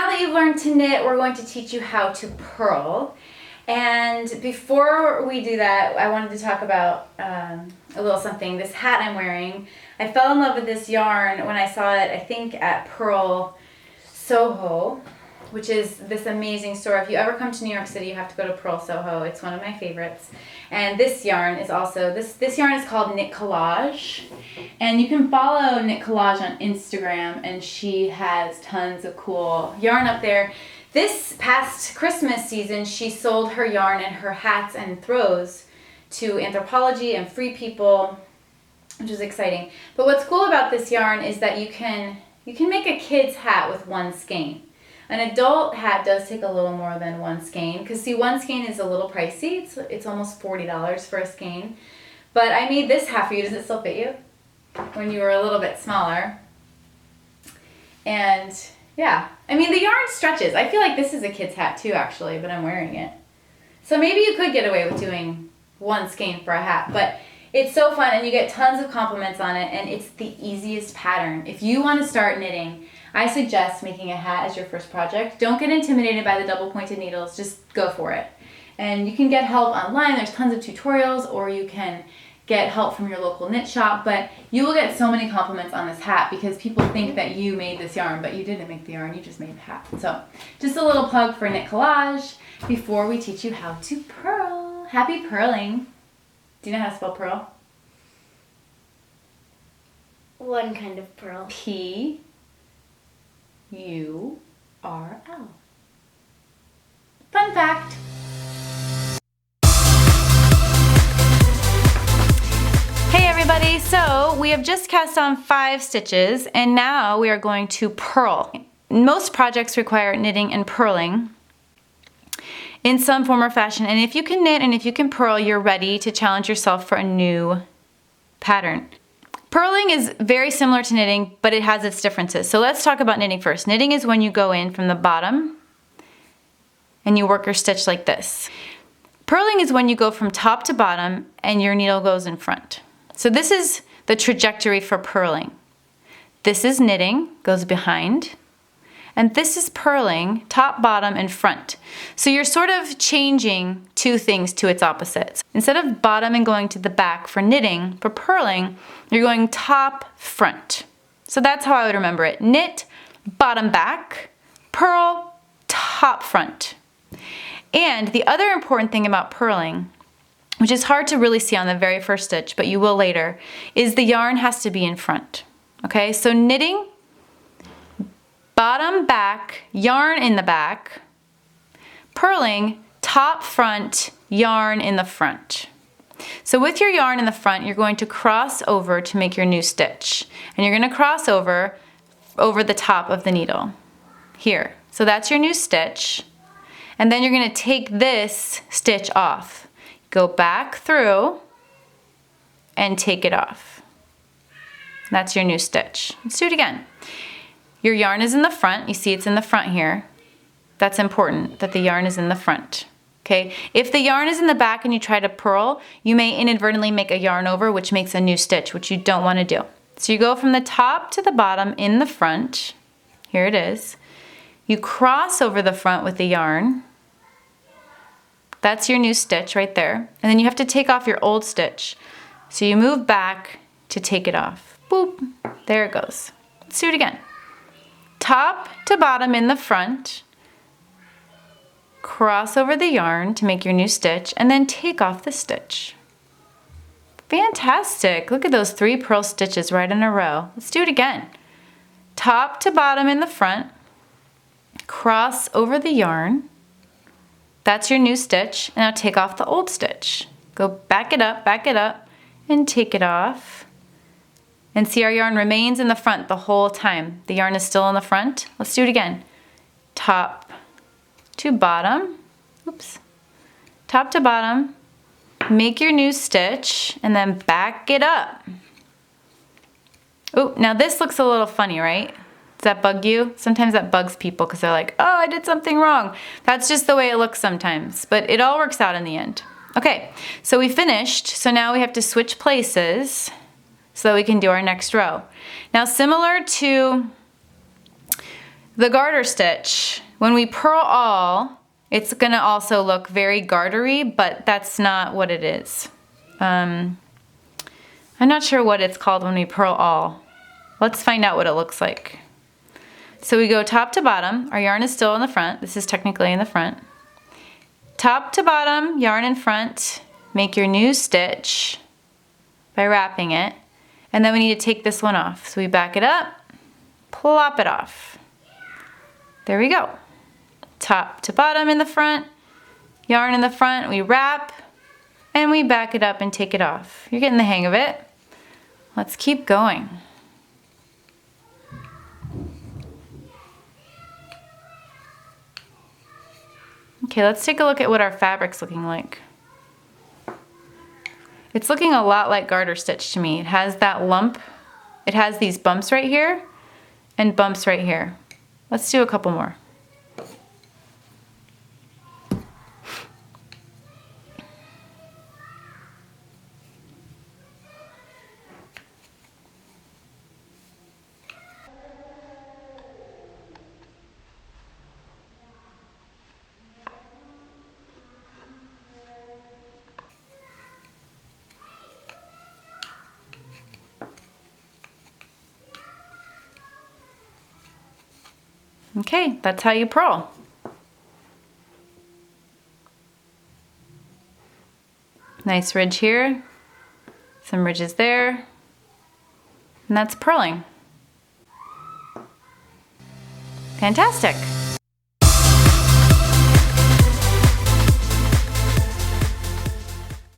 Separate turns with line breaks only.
now that you've learned to knit, we're going to teach you how to purl. And before we do that, I wanted to talk about a little something. This hat I'm wearing, I fell in love with this yarn when I saw it, I think at Purl Soho, which is this amazing store. If you ever come to New York City, you have to go to Purl Soho. It's one of my favorites. And this yarn is also, this yarn is called Knit Collage. And you can follow Knit Collage on Instagram, and she has tons of cool yarn up there. This past Christmas season, she sold her yarn and her hats and throws to Anthropologie and Free People, which is exciting. But what's cool about this yarn is that you can make a kid's hat with one skein. An adult hat does take a little more than one skein, because see, one skein is a little pricey. It's almost $40 for a skein. But I made this hat for you. Does it still fit you? When you were a little bit smaller. And yeah, I mean, the yarn stretches. I feel like this is a kid's hat too, actually, but I'm wearing it. So maybe you could get away with doing one skein for a hat, but it's so fun and you get tons of compliments on it, and it's the easiest pattern. If you want to start knitting, I suggest making a hat as your first project. Don't get intimidated by the double pointed needles, just go for it. And you can get help online. There's tons of tutorials, or you can get help from your local knit shop, but you will get so many compliments on this hat because people think that you made this yarn, but you didn't make the yarn, you just made the hat. So just a little plug for Knit Collage before we teach you how to purl. Happy purling. Do you know how to spell purl?
One kind of purl.
P-U-R-L. Fun fact. Hey everybody, so we have just cast on 5 stitches and now we are going to purl. Most projects require knitting and purling in some form or fashion, and if you can knit and if you can purl, you're ready to challenge yourself for a new pattern. Purling is very similar to knitting, but it has its differences. So let's talk about knitting first. Knitting is when you go in from the bottom and you work your stitch like this. Purling is when you go from top to bottom and your needle goes in front. So this is the trajectory for purling. This is knitting, goes behind, and this is purling, top, bottom, and front. So you're sort of changing two things to its opposites. Instead of bottom and going to the back for knitting, for purling, you're going top, front. So that's how I would remember it. Knit, bottom, back, purl, top, front. And the other important thing about purling, which is hard to really see on the very first stitch, but you will later, is the yarn has to be in front. Okay, so knitting, bottom, back, yarn in the back. Purling, top, front, yarn in the front. So with your yarn in the front, you're going to cross over to make your new stitch. And you're going to cross over the top of the needle. Here. So that's your new stitch. And then you're going to take this stitch off. Go back through and take it off. That's your new stitch. Let's do it again. Your yarn is in the front. You see it's in the front here. That's important that the yarn is in the front. Okay? If the yarn is in the back and you try to purl, you may inadvertently make a yarn over, which makes a new stitch, which you don't want to do. So you go from the top to the bottom in the front. Here it is. You cross over the front with the yarn. That's your new stitch right there. And then you have to take off your old stitch. So you move back to take it off. Boop. There it goes. Let's do it again. Top to bottom in the front. Cross over the yarn to make your new stitch, and then take off the stitch. Fantastic. Look at those 3 purl stitches right in a row. Let's do it again. Top to bottom in the front. Cross over the yarn. That's your new stitch. And now take off the old stitch. Go back it up, and take it off. And see, our yarn remains in the front the whole time. The yarn is still in the front. Let's do it again. Top to bottom. Oops. Top to bottom. Make your new stitch and then back it up. Oh, now this looks a little funny, right? Does that bug you? Sometimes that bugs people because they're like, oh, I did something wrong. That's just the way it looks sometimes, but it all works out in the end. Okay, so we finished. So now we have to switch places so that we can do our next row. Now, similar to The garter stitch. When we purl all, it's gonna also look very gartery, but that's not what it is. I'm not sure what it's called when we purl all. Let's find out what it looks like. So we go top to bottom. Our yarn is still in the front. This is technically in the front. Top to bottom, yarn in front. Make your new stitch by wrapping it. And then we need to take this one off. So we back it up, plop it off. There we go. Top to bottom in the front, yarn in the front, we wrap, and we back it up and take it off. You're getting the hang of it. Let's keep going. Okay, let's take a look at what our fabric's looking like. It's looking a lot like garter stitch to me. It has that lump. It has these bumps right here and bumps right here. Let's do a couple more. Okay, that's how you purl. Nice ridge here, some ridges there, and that's purling. Fantastic.